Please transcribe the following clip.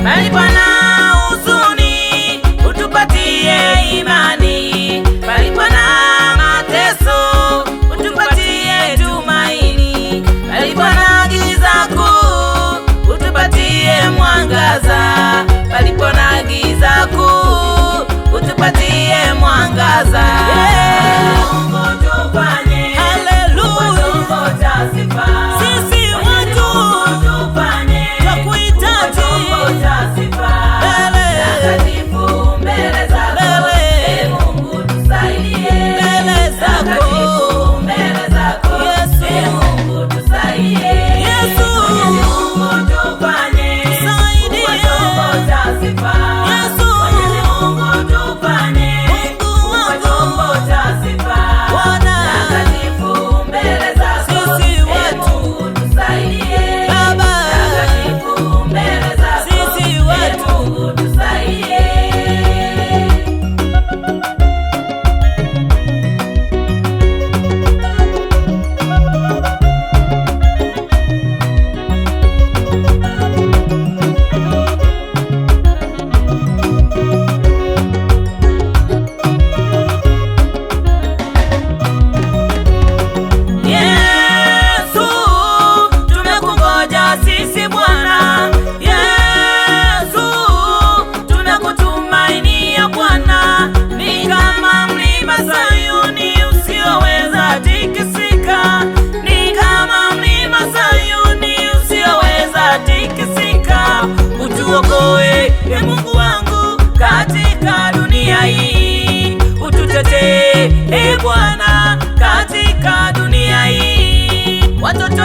Palipo na huzuni utupatie imani, palipo na mateso utupatie tumaini, palipo na giza kuu utupatie mwangaza, palipo na giza kuu utupatie mwangaza. Mungu tufanye, haleluya, sifa sisi watu twakuhitaji takatifu mbele zako. Ee Mungu tusaidie mbele zako, mbele zako Yesu. Ee Mungu tusaidie Yesu, Mungu tufanye tusaidie chombo cha sifa Yesu. Mwenyezi Mungu tufanye chombo cha sifa Bwana, takatifu mbele zako. Sisi watu Mungu tusaidie Baba, takatifu mbele zako. Sisi watu Mungu tusaidie. Yesu, tumekungoja sisi Bwana. Yesu, tunakutumainia Bwana. Ni kama mlima Sayuni usioweza tikisika, ni kama mlima Sayuni usioweza tikisika. Utuokoe e Mungu wangu katika dunia hii, ututetee e Bwana katika dunia hii. Watoto